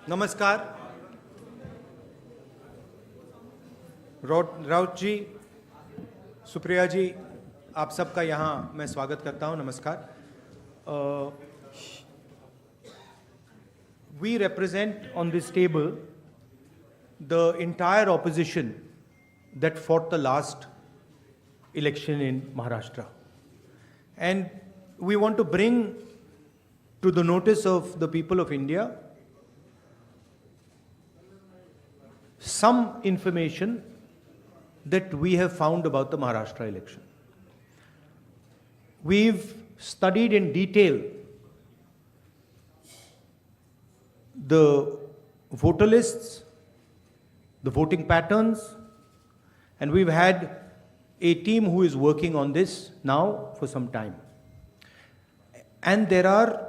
नमस्कार। राउत जी, सुप्रिया जी, आप सबका यहाँ मैं स्वागत करता हूँ। नमस्कार। We represent on this table the entire opposition that fought the last election in Maharashtra. And we want to bring to the notice of the people of India some information that we have found about the Maharashtra election. We've studied in detail the voter lists, the voting patterns, and we've had a team who is working on this now for some time. And there are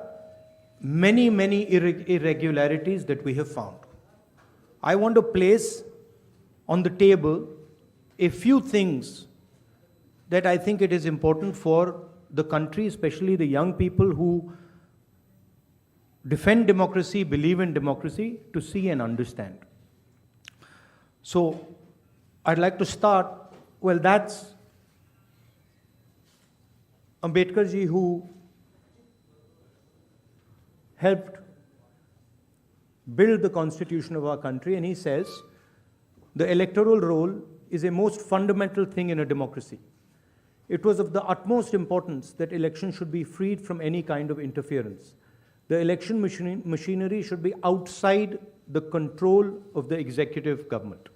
many irregularities that we have found. I want to place on the table a few things that I think it is important for the country, especially the young people who defend democracy, believe in democracy, to see and understand. So I'd like to start, well, that's Ambedkar ji, who helped build the constitution of our country, and he says the electoral roll is a most fundamental thing in a democracy. It was of the utmost importance that elections should be freed from any kind of interference. The election machinery should be outside the control of the executive government.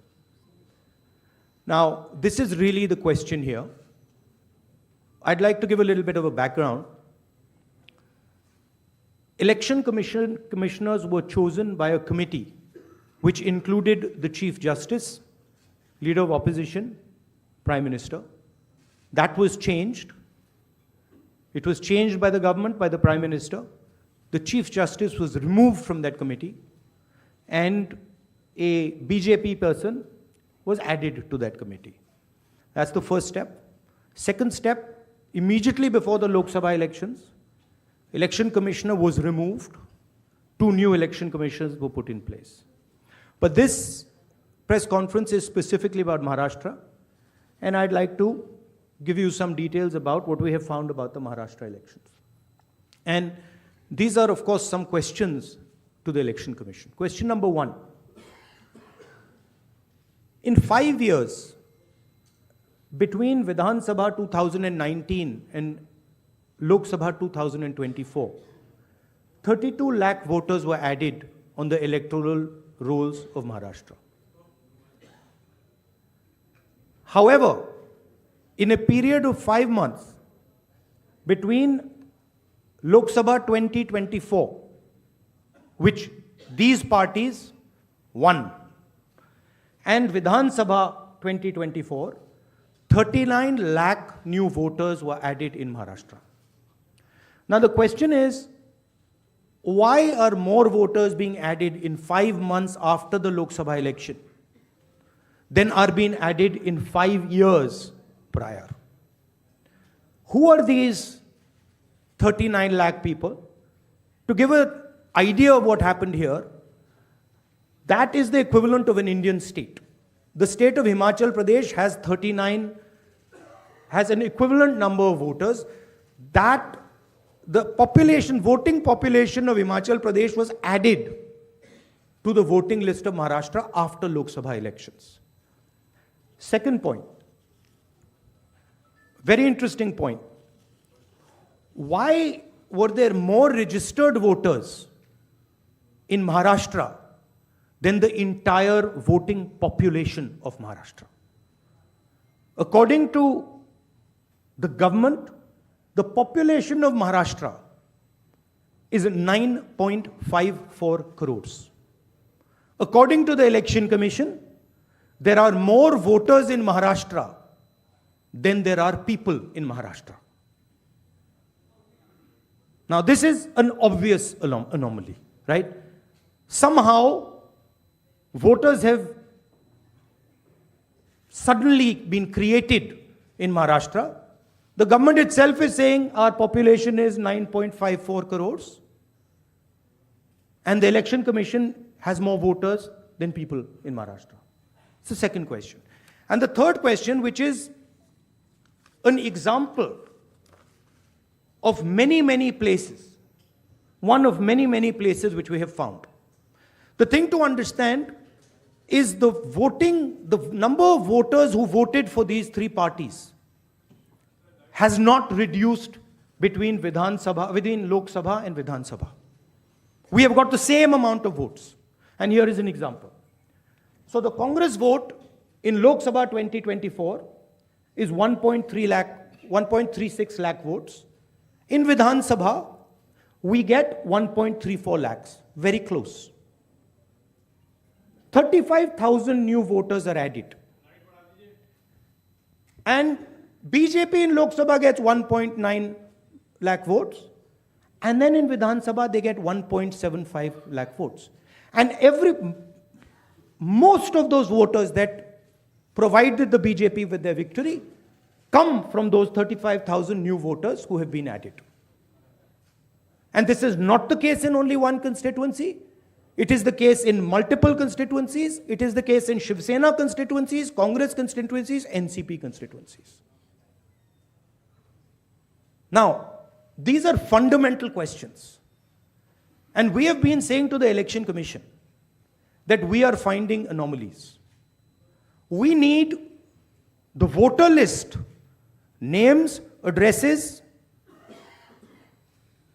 Now, this is really the question here. I'd like to give a little bit of a background. Election commissioners were chosen by a committee which included the Chief Justice, Leader of Opposition, Prime Minister. That was changed. It was changed by the government, by the Prime Minister. The Chief Justice was removed from that committee, and a BJP person was added to that committee. That's the first step. Second step, immediately before the Lok Sabha elections, Election Commissioner was removed. 2 new election commissioners were put in place. But this press conference is specifically about Maharashtra, and I'd like to give you some details about what we have found about the Maharashtra elections. And these are, of course, some questions to the Election Commission. Question number 1. In 5 years, between Vidhan Sabha 2019 and Lok Sabha 2024, 32 lakh voters were added on the electoral rolls of Maharashtra. However, in a period of 5 months between Lok Sabha 2024, which these parties won, and Vidhan Sabha 2024, 39 lakh new voters were added in Maharashtra. Now the question is, why are more voters being added in 5 months after the Lok Sabha election than are being added in 5 years prior? Who are these 39 lakh people? To give an idea of what happened here, that is the equivalent of an Indian state. The state of Himachal Pradesh has an equivalent number of voters. That the voting population of Himachal Pradesh was added to the voting list of Maharashtra after Lok Sabha elections. Second point, very interesting point. Why were there more registered voters in Maharashtra than the entire voting population of Maharashtra? According to the government, the population of Maharashtra is 9.54 crores. According to the Election Commission, there are more voters in Maharashtra than there are people in Maharashtra. Now, this is an obvious anomaly, right? Somehow, voters have suddenly been created in Maharashtra. The government itself is saying our population is 9.54 crores. And the Election Commission has more voters than people in Maharashtra? It's the second question. And the third question, which is an example of many, many places, one of many, many places which we have found. The thing to understand is the number of voters who voted for these three parties has not reduced between Lok Sabha and Vidhan Sabha. We have got the same amount of votes. And here is an example. So the Congress vote in Lok Sabha 2024 is 1.36 lakh votes. In Vidhan Sabha, we get 1.34 lakhs, very close. 35,000 new voters are added. And BJP in Lok Sabha gets 1.9 lakh votes. And then in Vidhan Sabha, they get 1.75 lakh votes. And most of those voters that provided the BJP with their victory come from those 35,000 new voters who have been added. And this is not the case in only one constituency. It is the case in multiple constituencies. It is the case in Shiv Sena constituencies, Congress constituencies, NCP constituencies. Now, these are fundamental questions. And we have been saying to the Election Commission that we are finding anomalies. We need the voter list, names, addresses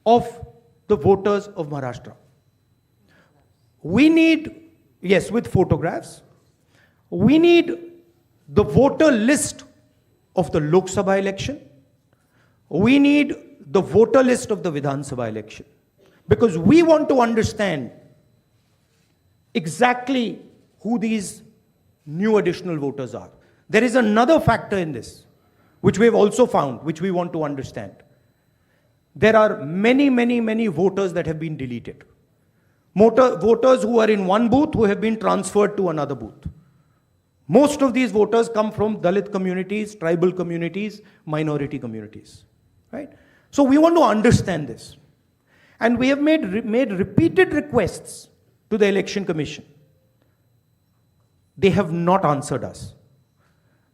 of the voters of Maharashtra. We need, yes, with photographs. We need the voter list of the Lok Sabha election. We need the voter list of the Vidhan Sabha election. Because we want to understand exactly who these new additional voters are. There is another factor in this, which we have also found, which we want to understand. There are many, many, many voters that have been deleted. Voters who are in one booth who have been transferred to another booth. Most of these voters come from Dalit communities, tribal communities, minority communities. Right? So we want to understand this. And we have made repeated requests to the Election Commission. They have not answered us.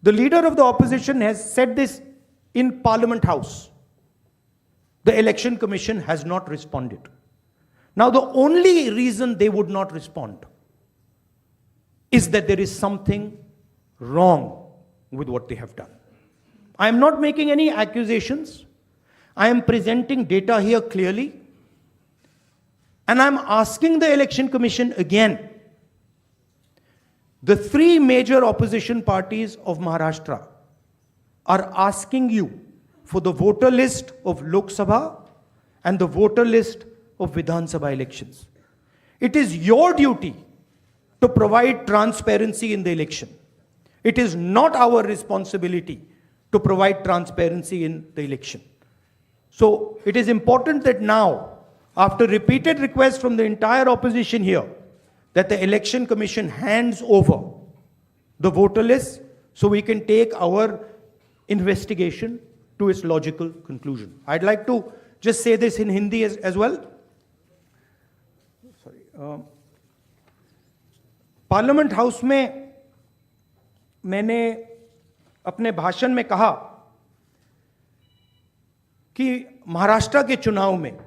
The leader of the opposition has said this in Parliament House. The Election Commission has not responded. Now, the only reason they would not respond is that there is something wrong with what they have done. I am not making any accusations. I am presenting data here clearly. And I am asking the Election Commission again. The three major opposition parties of Maharashtra are asking you for the voter list of Lok Sabha and the voter list of Vidhan Sabha elections. It is your duty to provide transparency in the election. It is not our responsibility to provide transparency in the election. So it is important that now, after repeated requests from the entire opposition here, that the Election Commission hands over the voter list so we can take our investigation to its logical conclusion. I'd like to just say this in Hindi as well. Sorry. Parliament house में मैंने अपने भाषण में कहा कि महाराष्ट्र के चुनाव में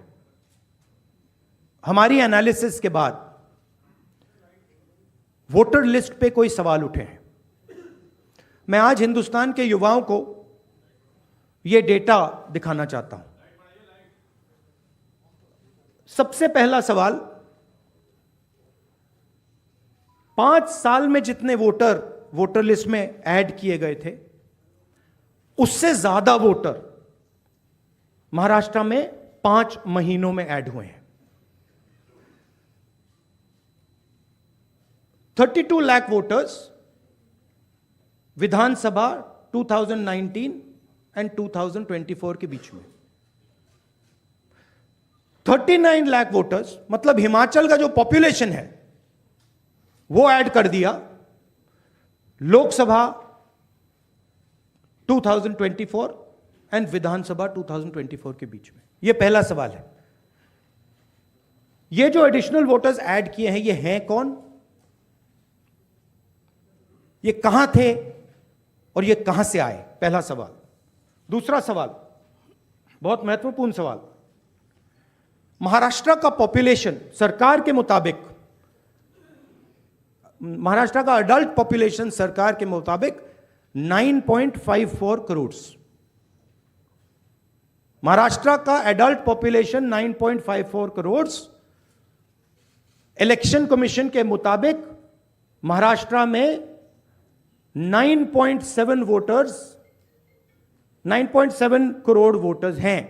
हमारी एनालिसिस के बाद वोटर लिस्ट पे कोई सवाल उठे हैं. मैं आज हिंदुस्तान के युवाओं को यह डेटा दिखाना चाहता हूं. सबसे पहला सवाल, 5 साल में जितने वोटर लिस्ट में ऐड किए गए थे, उससे ज्यादा वोटर महाराष्ट्र में 5 महीनों में ऐड हुए हैं. 32 लाख वोटर्स विधानसभा 2019 एंड 2024 के बीच में. 39 लाख वोटर्स, मतलब हिमाचल का जो पॉपुलेशन है वो ऐड कर दिया लोकसभा 2024 एंड विधानसभा 2024 के बीच में. यह पहला सवाल है. ये जो एडिशनल वोटर्स ऐड किए हैं, ये हैं कौन, ये कहां थे और ये कहां से आए? पहला सवाल। दूसरा सवाल, बहुत महत्वपूर्ण सवाल, महाराष्ट्र का पॉपुलेशन सरकार के मुताबिक, महाराष्ट्र का अडल्ट पॉपुलेशन सरकार के मुताबिक 9.54 करोड़। महाराष्ट्र का adult population 9.54 crore. Election commission के मुताबिक महाराष्ट्र में 9.7 वोटर्स, 9.7 करोड़ वोटर्स हैं।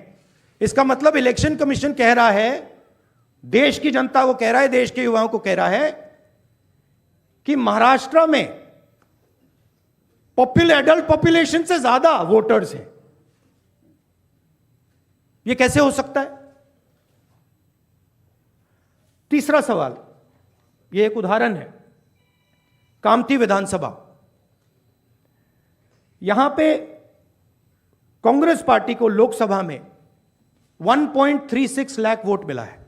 इसका मतलब इलेक्शन कमीशन कह रहा है, देश की जनता को कह रहा है, देश के युवाओं को कह रहा है कि महाराष्ट्र में एडल्ट पॉपुलेशन से ज्यादा वोटर्स हैं। यह कैसे हो सकता है? तीसरा सवाल, यह एक उदाहरण है, कामठी विधानसभा। यहां पे कांग्रेस पार्टी को लोकसभा में 1.36 लाख वोट मिला है।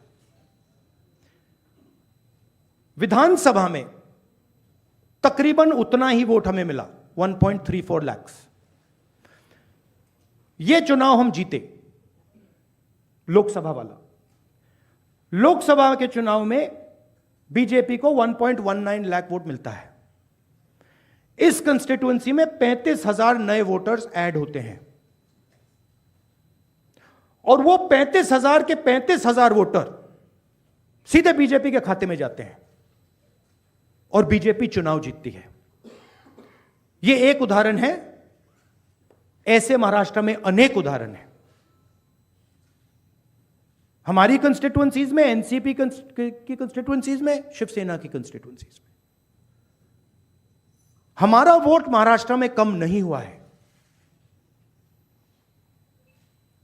विधानसभा में तकरीबन उतना ही वोट हमें मिला, 1.34 लाख। यह चुनाव हम जीते, लोकसभा वाला। लोकसभा के चुनाव में बीजेपी को 1.19 लाख वोट मिलता है। इस कंस्टिट्यूएंसी में 35,000 नए वोटर्स ऐड होते हैं और वो 35,000 के 35,000 वोटर सीधे बीजेपी के खाते में जाते हैं और बीजेपी चुनाव जीतती है। यह एक उदाहरण है, ऐसे महाराष्ट्र में अनेक उदाहरण हैं। हमारी कंस्टिट्यूएंसीज में, एनसीपी की कंस्टिट्यूएंसीज में, शिवसेना की कंस्टिट्यूएंसीज में हमारा वोट महाराष्ट्र में कम नहीं हुआ है,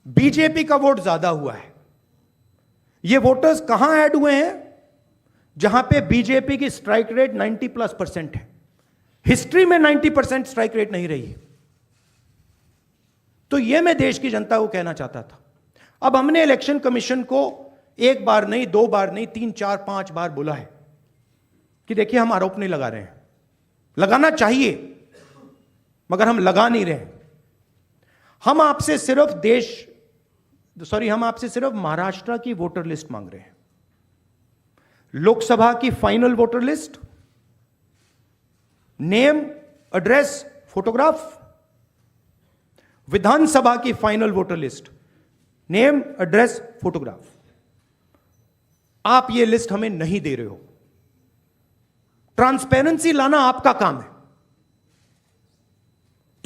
बीजेपी का वोट ज्यादा हुआ है। ये वोटर्स कहां ऐड हुए हैं? जहां पे बीजेपी की स्ट्राइक रेट 90+% है। हिस्ट्री में 90% स्ट्राइक रेट नहीं रही है। तो यह मैं देश की जनता को कहना चाहता था। अब हमने इलेक्शन कमीशन को एक बार नहीं, दो बार नहीं, 3, 4, 5 बार बोला है कि देखिए हम आरोप नहीं लगा रहे हैं, लगाना चाहिए मगर हम लगा नहीं रहे। हम आपसे सिर्फ महाराष्ट्र की वोटर लिस्ट मांग रहे हैं, लोकसभा की final voter list, name, address, photograph. Vidhan Sabha की final voter list, name, address, photograph. आप ये लिस्ट हमें नहीं दे रहे हो। ट्रांसपेरेंसी लाना आपका काम है।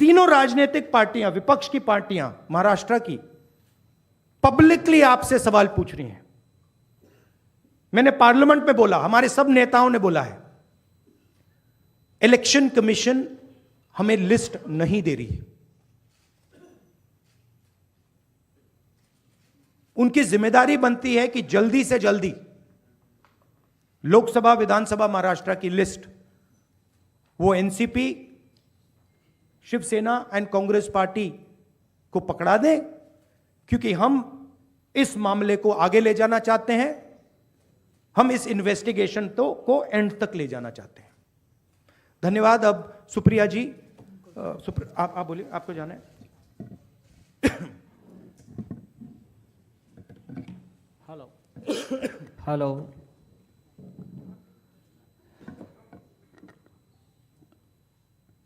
तीनों राजनीतिक पार्टियां, विपक्ष की पार्टियां महाराष्ट्र की, पब्लिकली आपसे सवाल पूछ रही हैं। मैंने पार्लियामेंट में बोला, हमारे सब नेताओं ने बोला है, इलेक्शन कमीशन हमें लिस्ट नहीं दे रही। उनकी जिम्मेदारी बनती है कि जल्दी से जल्दी लोकसभा, विधानसभा महाराष्ट्र की लिस्ट वो NCP, Shiv Sena and Congress party को पकड़ा दें, क्योंकि हम इस मामले को आगे ले जाना चाहते हैं। हम इस इन्वेस्टिगेशन को एंड तक ले जाना चाहते हैं। धन्यवाद। अब सुप्रिया जी, आप बोलिए, आपको जाना है। हेलो,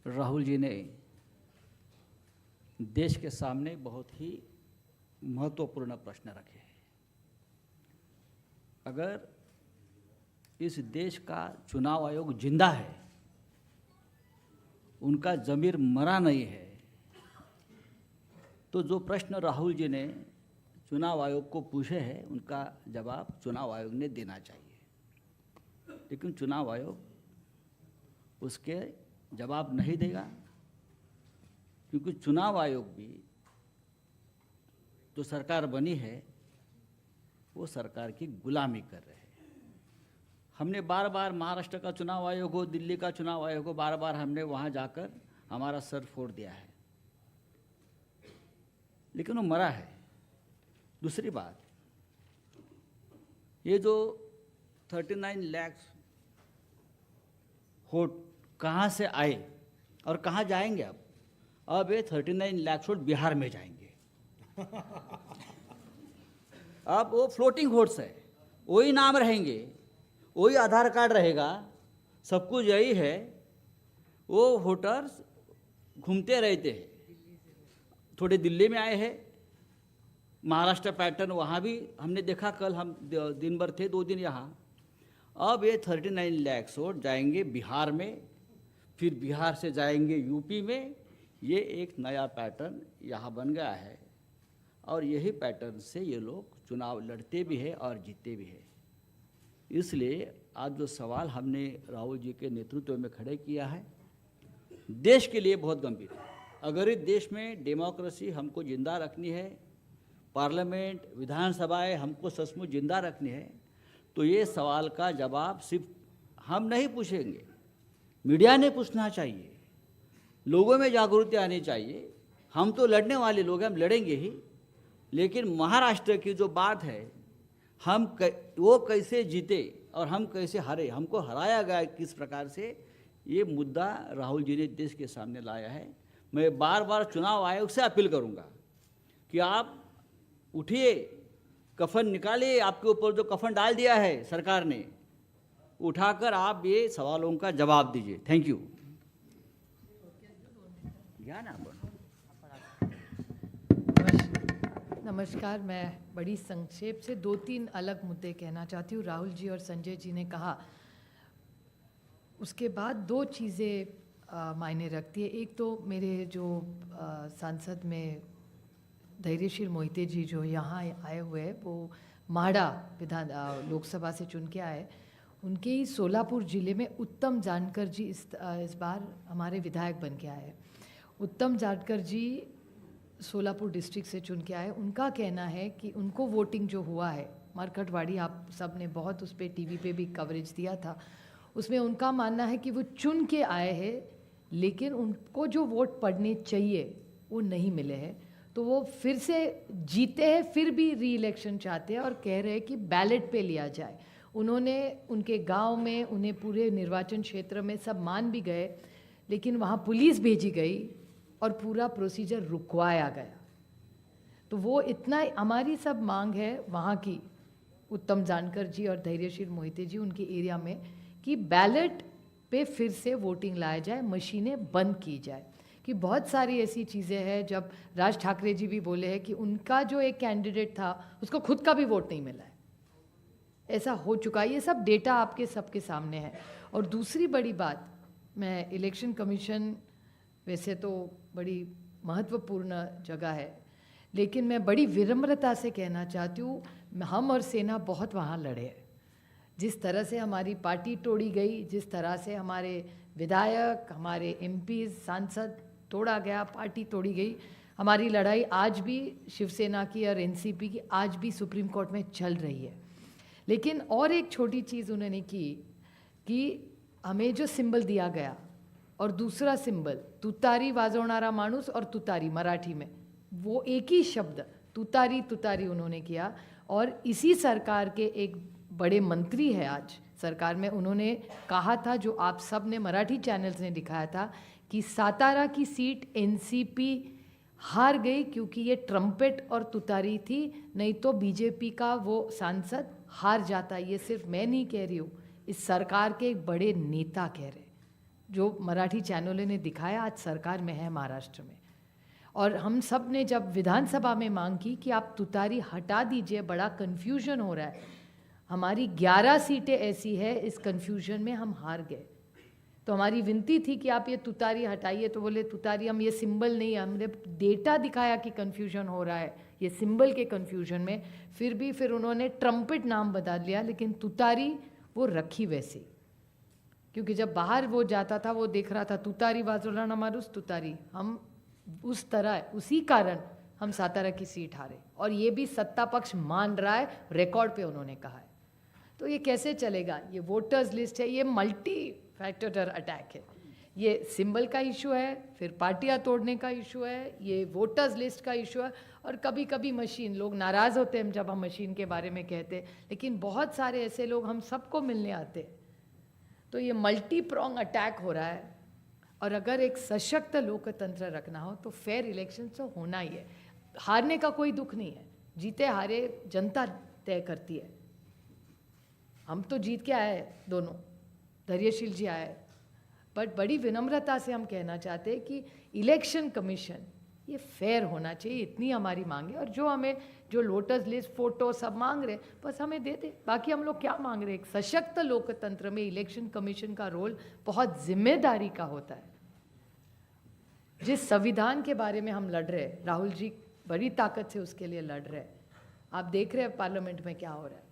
राहुल जी ने देश के सामने बहुत ही महत्वपूर्ण प्रश्न रखे हैं। अगर इस देश का चुनाव आयोग जिंदा है, उनका ज़मीर मरा नहीं है, तो जो प्रश्न राहुल जी ने चुनाव आयोग को पूछे हैं, उनका जवाब चुनाव आयोग ने देना चाहिए। लेकिन चुनाव आयोग उसके जवाब नहीं देगा, क्योंकि चुनाव आयोग भी जो सरकार बनी है वो सरकार की गुलामी कर रहे हैं। हमने बार बार महाराष्ट्र का चुनाव आयोग हो, दिल्ली का चुनाव आयोग हो, बार बार हमने वहाँ जाकर हमारा सर फोड़ दिया है, लेकिन वो मरा है। दूसरी बात, ये जो 39 लाख वोट कहाँ से आए और कहाँ जाएंगे अब ये 39 लाख वोट बिहार में जाएंगे। अब वो फ्लोटिंग वोट्स है, वही नाम रहेंगे, वही आधार कार्ड रहेगा, सब कुछ यही है। वो वोटर्स घूमते रहते हैं, थोड़े दिल्ली में आए हैं, महाराष्ट्र पैटर्न वहाँ भी हमने देखा, कल हम दिन भर थे 2 दिन यहाँ। अब ये 39 लाख वोट जाएंगे बिहार में, फिर बिहार से जाएंगे यूपी में। ये एक नया पैटर्न यहाँ बन गया है और यही पैटर्न से ये लोग चुनाव लड़ते भी हैं और जीतते भी हैं। इसलिए आज जो सवाल हमने राहुल जी के नेतृत्व में खड़े किया है, देश के लिए बहुत गंभीर है। अगर इस देश में डेमोक्रेसी हमको जिंदा रखनी है, पार्लियामेंट, विधानसभाएं हमको सचमुच जिंदा रखनी है, तो ये सवाल का जवाब सिर्फ हम नहीं पूछेंगे, मीडिया ने पूछना चाहिए, लोगों में जागृति आनी चाहिए। हम तो लड़ने वाले लोग हैं, हम लड़ेंगे ही, लेकिन महाराष्ट्र की जो बात है, वो कैसे जीते और हम कैसे हारे, हमको हराया गया किस प्रकार से, ये मुद्दा राहुल जी ने देश के सामने लाया है। मैं बार बार चुनाव आयोग से अपील करूंगा कि आप उठिए, कफन निकालिए, आपके ऊपर जो कफन डाल दिया है सरकार ने, उठाकर आप ये सवालों का जवाब दीजिए। Thank you. नमस्कार, मैं बड़ी संक्षेप से 2-3 अलग मुद्दे कहना चाहती हूँ। राहुल जी और संजय जी ने कहा, उसके बाद 2 चीज़ें मायने रखती है। एक तो मेरे जो सांसद में धैर्यशील मोहिते जी जो यहाँ आए हुए हैं, वो माड़ा लोकसभा से चुन के आए। उनके ही सोलापुर ज़िले में उत्तम जानकर जी इस बार हमारे विधायक बन के आए। उत्तम जानकर जी सोलापुर डिस्ट्रिक्ट से चुन के आए। उनका कहना है कि उनको वोटिंग जो हुआ है, मरकटवाड़ी, आप सब ने बहुत उस पर टीवी पे भी कवरेज दिया था, उसमें उनका मानना है कि वो चुन के आए हैं, लेकिन उनको जो वोट पड़ने चाहिए वो नहीं मिले हैं, तो वो फिर से जीते हैं, फिर भी री इलेक्शन चाहते हैं और कह रहे हैं कि बैलेट पे लिया जाए। उन्होंने उनके गांव में, उन्हें पूरे निर्वाचन क्षेत्र में सब मान भी गए, लेकिन वहाँ पुलिस भेजी गई और पूरा प्रोसीजर रुकवाया गया। तो वो इतना, हमारी सब मांग है वहाँ की, उत्तम जानकर जी और धैर्यशील मोहिते जी उनके एरिया में, कि बैलेट पे फिर से वोटिंग लाया जाए, मशीनें बंद की जाए। कि बहुत सारी ऐसी चीज़ें हैं, जब राज ठाकरे जी भी बोले हैं कि उनका जो एक कैंडिडेट था उसको खुद का भी वोट नहीं मिला है, ऐसा हो चुका है। ये सब डेटा आपके सबके सामने है। और दूसरी बड़ी बात, मैं इलेक्शन कमीशन वैसे तो बड़ी महत्वपूर्ण जगह है, लेकिन मैं बड़ी विनम्रता से कहना चाहती हूँ, हम और सेना बहुत वहाँ लड़े हैं। जिस तरह से हमारी पार्टी तोड़ी गई, जिस तरह से हमारे विधायक, हमारे एमपी, सांसद तोड़ा गया, पार्टी तोड़ी गई, हमारी लड़ाई आज भी शिवसेना की और एनसीपी की आज भी सुप्रीम कोर्ट में चल रही है। लेकिन और एक छोटी चीज़ उन्होंने की कि हमें जो सिंबल दिया गया और दूसरा सिंबल तुतारी वाजवणारा माणूस और तुतारी मराठी में, वो एक ही शब्द तुतारी तुतारी उन्होंने किया। और इसी सरकार के एक बड़े मंत्री है आज सरकार में, उन्होंने कहा था, जो आप सब ने मराठी चैनल्स ने दिखाया था, कि सातारा की सीट एनसीपी हार गई क्योंकि ये ट्रम्पेट और तुतारी थी, नहीं तो बीजेपी का वो सांसद हार जाता। ये सिर्फ मैं नहीं कह रही हूँ, इस सरकार के एक बड़े नेता कह रहे, जो मराठी चैनलों ने दिखाया, आज सरकार में है महाराष्ट्र में। और हम सब ने जब विधानसभा में मांग की कि आप तुतारी हटा दीजिए, बड़ा कन्फ्यूजन हो रहा है, हमारी 11 सीटें ऐसी है, इस कन्फ्यूजन में हम हार गए। तो हमारी विनती थी कि आप ये तुतारी हटाइए, तो बोले तुतारी हम ये सिंबल नहीं, हमने डेटा दिखाया कि कन्फ्यूजन हो रहा है ये सिंबल के कन्फ्यूजन में, फिर उन्होंने ट्रम्पेट नाम बदल लिया, लेकिन तुतारी वो रखी वैसी। क्योंकि जब बाहर वो जाता था, वो देख रहा था तुतारी वाजवणारा माणूस तुतारी, हम उस तरह, उसी कारण हम सातारा की सीट हारे। और ये भी सत्ता पक्ष मान रहा है, रिकॉर्ड पे उन्होंने कहा है। तो ये कैसे चलेगा? ये वोटर्स लिस्ट है, ये मल्टी फैक्टर अटैक है। ये सिंबल का इशू है, फिर पार्टियां तोड़ने का इशू है, ये वोटर्स लिस्ट का इशू है, और कभी कभी मशीन, लोग नाराज़ होते हैं जब हम मशीन के बारे में कहते हैं, लेकिन बहुत सारे ऐसे लोग हम सबको मिलने आते हैं। तो ये मल्टी प्रोंग अटैक हो रहा है, और अगर एक सशक्त लोकतंत्र रखना हो तो फेयर इलेक्शन तो होना ही है। हारने का कोई दुख नहीं है, जीते हारे जनता तय करती है। हम तो जीत के आए दोनों, धैर्यशील जी आए, बट बड़ी विनम्रता से हम कहना चाहते हैं कि इलेक्शन कमीशन ये फेयर होना चाहिए, इतनी हमारी मांग है। और जो हमें जो लोटस लिस्ट, फोटो सब मांग रहे, बस हमें दे दे। बाकी हम लोग क्या मांग रहे हैं? एक सशक्त लोकतंत्र में इलेक्शन कमीशन का रोल बहुत जिम्मेदारी का होता है। जिस संविधान के बारे में हम लड़ रहे हैं, राहुल जी बड़ी ताकत से उसके लिए लड़ रहे हैं। आप देख रहे हैं पार्लियामेंट में क्या हो रहा है।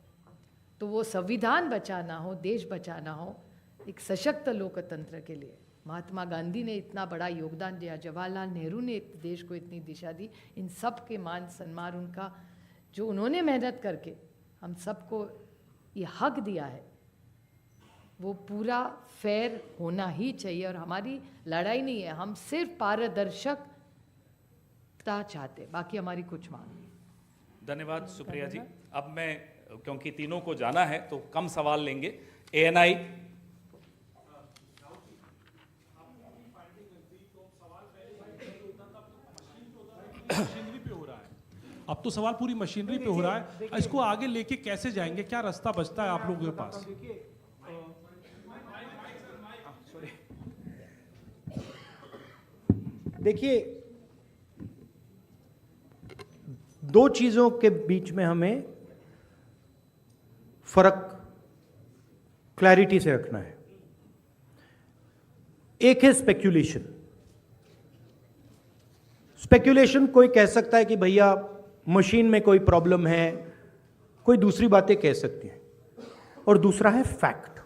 तो वो संविधान बचाना हो, देश बचाना हो, एक सशक्त लोकतंत्र के लिए महात्मा गांधी ने इतना बड़ा योगदान दिया, जवाहरलाल नेहरू ने देश को इतनी दिशा दी, इन सब के मान सम्मान, उनका जो उन्होंने मेहनत करके हम सबको ये हक दिया है, वो पूरा फेयर होना ही चाहिए। और हमारी लड़ाई नहीं है, हम सिर्फ पारदर्शकता चाहते, बाकी हमारी कुछ मांग नहीं। धन्यवाद सुप्रिया जी। अब मैं, क्योंकि तीनों को जाना है तो कम सवाल लेंगे। एएनआई मशीनरी पे हो रहा है, अब तो सवाल पूरी मशीनरी पे हो रहा है। इसको आगे लेके कैसे जाएंगे, क्या रास्ता बचता है आप लोगों के पास? देखिए, दो चीजों के बीच में हमें फर्क क्लैरिटी से रखना है। एक है स्पेक्यूलेशन। स्पेक्यूलेशन कोई कह सकता है कि भैया मशीन में कोई प्रॉब्लम है, कोई दूसरी बातें कह सकती हैं, और दूसरा है फैक्ट।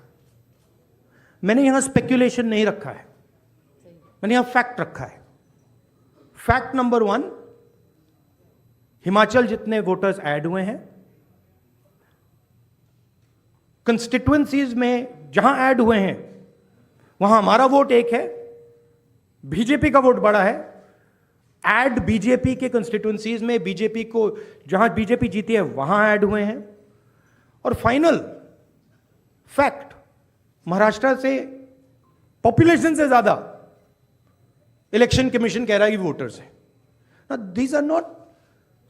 मैंने यहां स्पेक्यूलेशन नहीं रखा है, मैंने यहां फैक्ट रखा है। फैक्ट नंबर 1, हिमाचल जितने वोटर्स ऐड हुए हैं, कंस्टिट्युएंसीज में जहां ऐड हुए हैं वहां हमारा वोट एक है, बीजेपी का वोट बड़ा है। ऐड बीजेपी के कंस्टिट्युएंसीज में बीजेपी को, जहां बीजेपी जीती है वहां ऐड हुए हैं। और फाइनल फैक्ट, महाराष्ट्र से पॉपुलेशन से ज्यादा इलेक्शन कमीशन कह रहा है कि वोटर्स है। These are not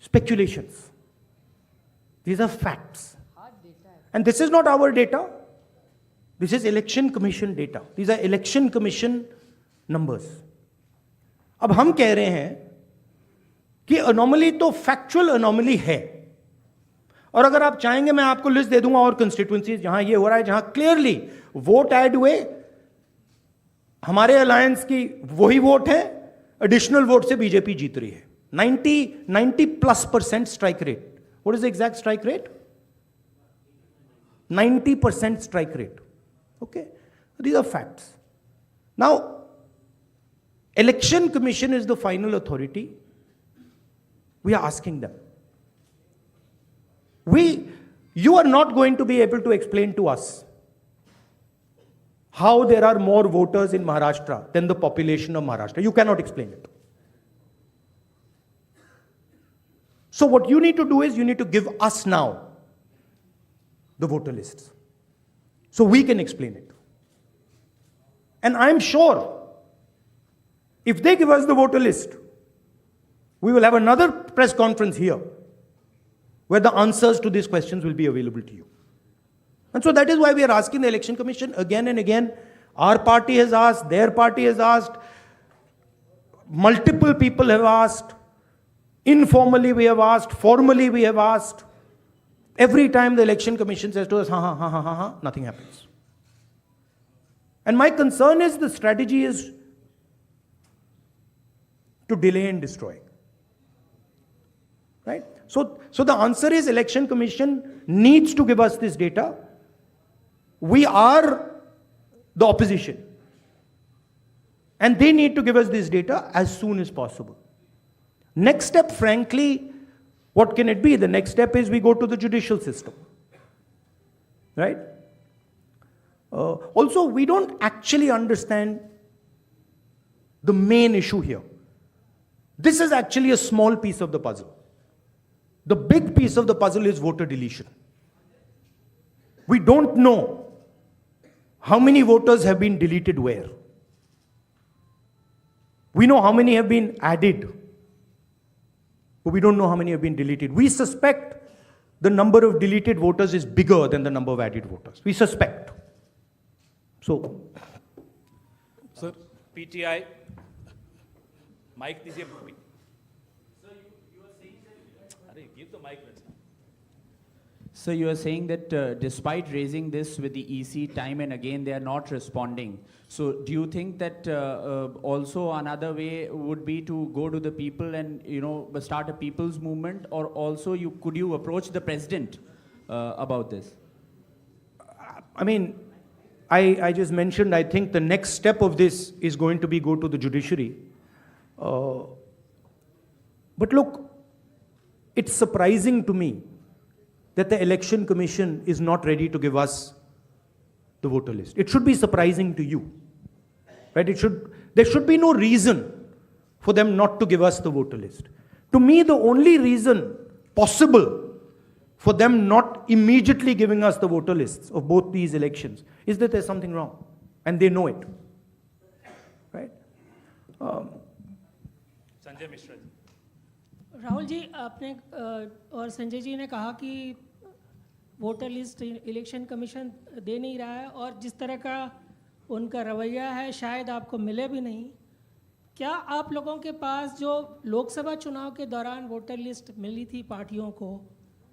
speculations, these are facts, and this is not our data, this is election commission data, these are election commission numbers. अब हम कह रहे हैं कि अनोमली तो फैक्चुअल अनोमली है, और अगर आप चाहेंगे मैं आपको लिस्ट दे दूंगा और कंस्टिट्युएंसीज जहां ये हो रहा है, जहां क्लियरली वोट ऐड हुए, हमारे अलायंस की वही वोट है, एडिशनल वोट से बीजेपी जीत रही है। 90+% strike rate. What is the exact strike rate? 90% strike rate. Okay? These are facts. Now, Election Commission is the final authority. We are asking them. You are not going to be able to explain to us how there are more voters in Maharashtra than the population of Maharashtra. You cannot explain it. So what you need to do is you need to give us now the voter lists so we can explain it. And I'm sure if they give us the voter list, we will have another press conference here where the answers to these questions will be available to you. And so that is why we are asking the Election Commission again and again. Our party has asked, their party has asked, multiple people have asked. Informally we have asked, formally we have asked. Every time the Election Commission says to us, nothing happens. And my concern is the strategy is to delay and destroy. Right? So the answer is Election Commission needs to give us this data. We are the opposition. And they need to give us this data as soon as possible. Next step, frankly, what can it be? The next step is we go to the judicial system. Right? Also, we don't actually understand the main issue here. This is actually a small piece of the puzzle. The big piece of the puzzle is voter deletion. We don't know how many voters have been deleted where. We know how many have been added, but we don't know how many have been deleted. We suspect the number of deleted voters is bigger than the number of added voters. We suspect. So, sir PTI mike दीजिए अरे give the mike So you are saying that despite raising this with the EC time and again, they are not responding. So do you think that also another way would be to go to the people and start a people's movement, or also could you approach the president about this? I mean, I just mentioned, I think the next step of this is going to be go to the judiciary. But look, it's surprising to me that the Election Commission is not ready to give us the voter list. It should be surprising to you, right? There should be no reason for them not to give us the voter list. To me, the only reason possible for them not immediately giving us the voter lists of both these elections is that there's something wrong, and they know it, right? Sanjay Mishra ji Rahul ji, आपने और संजय जी ने कहा कि voter list election commission दे नहीं रहा है, और जिस तरह का उनका रवैया है शायद आपको मिले भी नहीं। क्या आप लोगों के पास जो लोकसभा चुनाव के दौरान वोटर लिस्ट मिली थी पार्टियों को,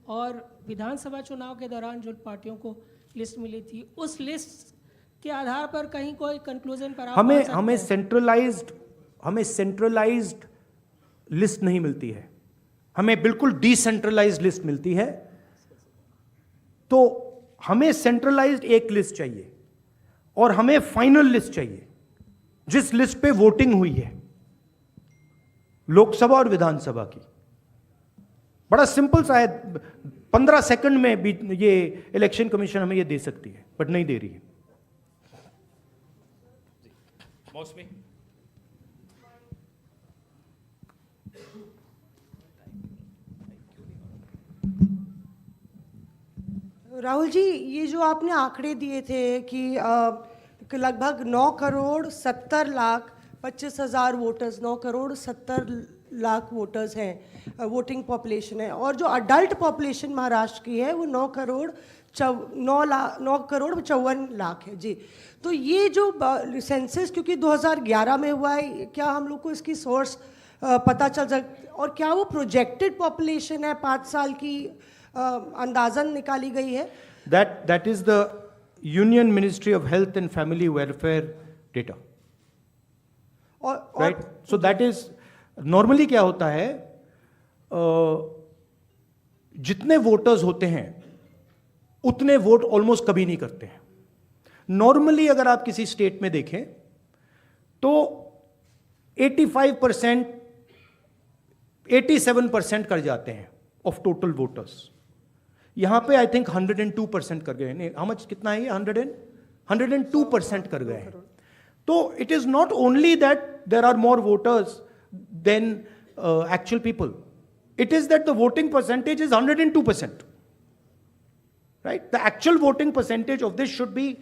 और विधानसभा चुनाव के दौरान जो पार्टियों को लिस्ट मिली थी, उस लिस्ट के आधार पर कहीं कोई कंक्लूजन पर आप पहुंच सकते हैं? हमें सेंट्रलाइज्ड लिस्ट नहीं मिलती है, हमें बिल्कुल डिसेंट्रलाइज्ड लिस्ट मिलती है। तो हमें सेंट्रलाइज्ड एक लिस्ट चाहिए और हमें फाइनल लिस्ट चाहिए जिस लिस्ट पे वोटिंग हुई है लोकसभा और विधानसभा की। बड़ा सिंपल सा है, 15 सेकंड में भी ये इलेक्शन कमीशन हमें ये दे सकती है, बट नहीं दे रही है। मौसमी राहुल जी, ये जो आपने आंकड़े दिए थे कि लगभग 9 करोड़ 70 लाख 25,000 वोटर्स, 9 करोड़ 70 लाख वोटर्स हैं, वोटिंग पॉपुलेशन है, और जो अडल्ट पॉपुलेशन महाराष्ट्र की है वो 9 करोड़ 54 लाख है जी। तो ये जो सेंसस क्योंकि 2011 में हुआ है, क्या हम लोग को इसकी सोर्स पता चल सकता, और क्या वो प्रोजेक्टेड पॉपुलेशन है 5 साल की अंदाजन निकाली गई है? That is the Union Ministry of Health and Family Welfare data. Right? So that is normally क्या होता है, जितने वोटर्स होते हैं उतने वोट ऑलमोस्ट कभी नहीं करते हैं। नॉर्मली अगर आप किसी स्टेट में देखें तो 85%, 87% कर जाते हैं ऑफ टोटल वोटर्स। यहां पे आई थिंक 102% कर गए हैं। हाउ मच, कितना है ये? 102% कर गए हैं। तो it is not only that there are more voters than actual people, it is that the voting percentage is 102%, right? The actual voting percentage of this should be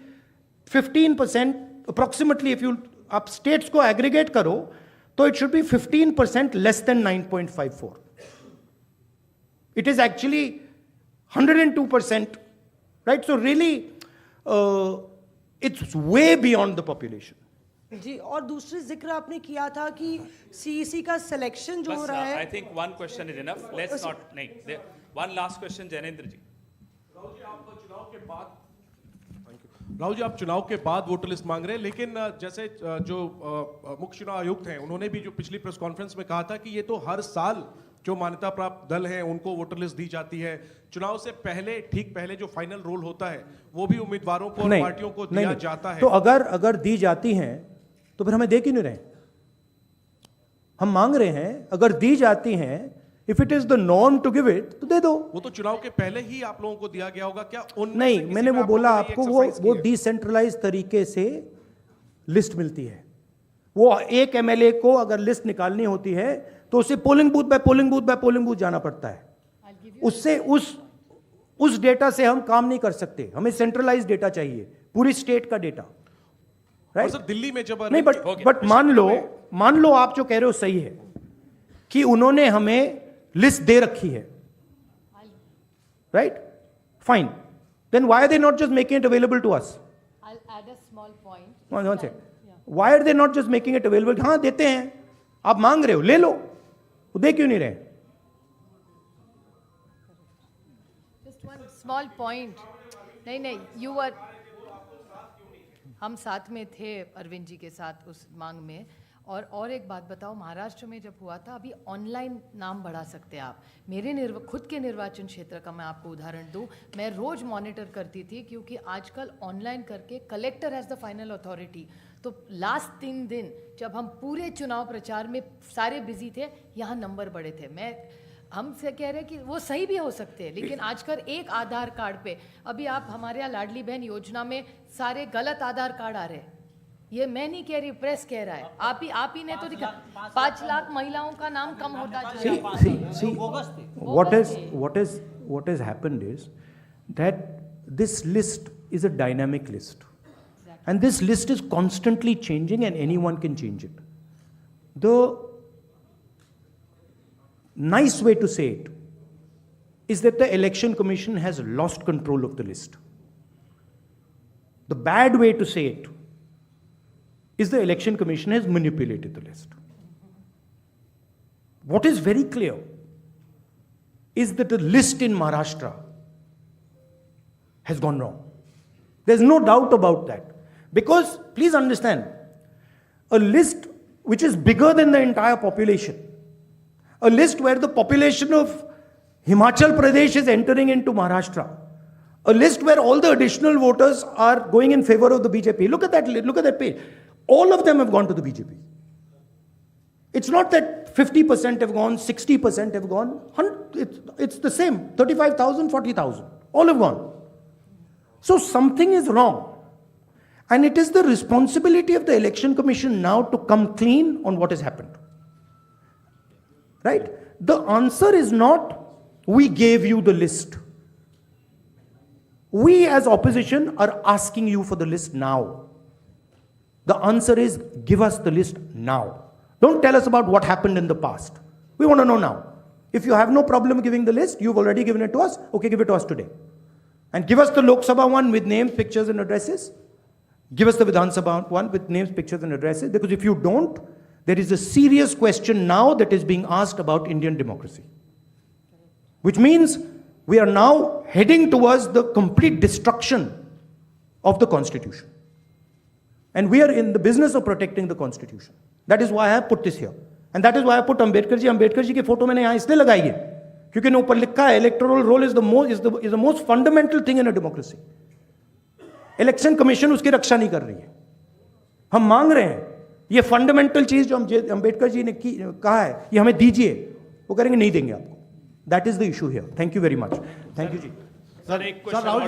15% approximately. If you आप states को aggregate करो तो it should be 15% less than 9.54. It is actually 102%, right? So really, it's way beyond the population. जी, और दूसरी जिक्र आपने किया था कि सीईसी का सिलेक्शन जो हो रहा है। I think one question is enough, let's not, नहीं, वन लास्ट क्वेश्चन जैनेंद्र जी। राहुल जी, आप चुनाव के बाद वोटर लिस्ट मांग रहे हैं, लेकिन जैसे जो मुख्य चुनाव आयुक्त हैं उन्होंने भी जो पिछली प्रेस कॉन्फ्रेंस में कहा था कि ये तो हर साल जो मान्यता प्राप्त दल हैं उनको वोटर लिस्ट दी जाती है। चुनाव से पहले, ठीक पहले जो फाइनल रोल होता है वो भी उम्मीदवारों को और पार्टियों को दिया जाता है। तो अगर दी जाती हैं तो फिर हमें दे क्यों नहीं रहे? हम मांग रहे हैं, अगर दी जाती हैं, if it is the norm to give it तो दे दो। वो तो चुनाव के पहले ही आप लोगों को दिया गया होगा क्या? नहीं, मैंने वो बोला आपको, वो डिसेंट्रलाइज तरीके से लिस्ट मिलती है, वो एक एमएलए को अगर लिस्ट निकालनी होती है तो उसे polling booth by polling booth by polling booth जाना पड़ता है। उससे उस डेटा से हम काम नहीं कर सकते, हमें सेंट्रलाइज डेटा चाहिए, पूरी स्टेट का डेटा, और राइट? सर दिल्ली में जब नहीं, बट मान लो आप जो कह रहे हो सही है कि उन्होंने हमें लिस्ट दे रखी है, right? Fine, then why are they not just making it available to us? I'll add a small point. One second. Why are they not just making it available? हाँ देते हैं, आप मांग रहे हो, ले लो, वो दे क्यों नहीं रहे? Just one small point. नहीं, you were. हम साथ में थे अरविंद जी के साथ उस मांग में। और एक बात बताओ, महाराष्ट्र में जब हुआ था, अभी ऑनलाइन नाम बढ़ा सकते हैं आप। मेरे खुद के निर्वाचन क्षेत्र का मैं आपको उदाहरण दूं, मैं रोज मॉनिटर करती थी क्योंकि आजकल ऑनलाइन करके collector has the final authority. तो लास्ट 3 दिन जब हम पूरे चुनाव प्रचार में सारे बिजी थे, यहाँ नंबर बढ़े थे। हमसे कह रहे हैं कि वो सही भी हो सकते हैं, लेकिन आजकल एक आधार कार्ड पे, अभी आप हमारे यहाँ लाडली बहन योजना में सारे गलत आधार कार्ड आ रहे हैं। ये मैं नहीं कह रही, प्रेस कह रहा है। आप ही ने तो दिखा 5 लाख महिलाओं का नाम कम होता जा रहा है। See, what has happened is that this list is a dynamic list, and this list is constantly changing, and anyone can change it. The nice way to say it is that the Election Commission has lost control of the list. The bad way to say it is the Election Commission has manipulated the list. What is very clear is that the list in Maharashtra has gone wrong. There's no doubt about that. Because, please understand, a list which is bigger than the entire population, a list where the population of Himachal Pradesh is entering into Maharashtra, a list where all the additional voters are going in favor of the BJP. Look at that page. All of them have gone to the BJP. It's not that 50% have gone, 60% have gone. It's the same. 35,000, 40,000. All have gone. So something is wrong. And it is the responsibility of the Election Commission now to come clean on what has happened. Right? The answer is not, we gave you the list. We as opposition are asking you for the list now. The answer is, give us the list now. Don't tell us about what happened in the past. We want to know now. If you have no problem giving the list, you've already given it to us, okay, give it to us today. And give us the Lok Sabha one with names, pictures and addresses. Give us the Vidhan Sabha one with names, pictures and addresses. Because if you don't, there is a serious question now that is being asked about Indian democracy. Which means we are now heading towards the complete destruction of the Constitution. And we are in the business of protecting the Constitution. That is why I have put this here. And that is why I put Ambedkar ji. Ambedkar ji की photo मैंने यहाँ इसलिए लगाई है क्योंकि ऊपर लिखा है electoral roll is the most fundamental thing in a democracy. Election commission उसकी रक्षा नहीं कर रही है। हम मांग रहे हैं ये फंडामेंटल चीज जो अंबेडकर जी ने कहा है ये हमें दीजिए, वो करेंगे नहीं देंगे आपको। That is the issue here. Thank you very much. Thank you जी। सर एक क्वेश्चन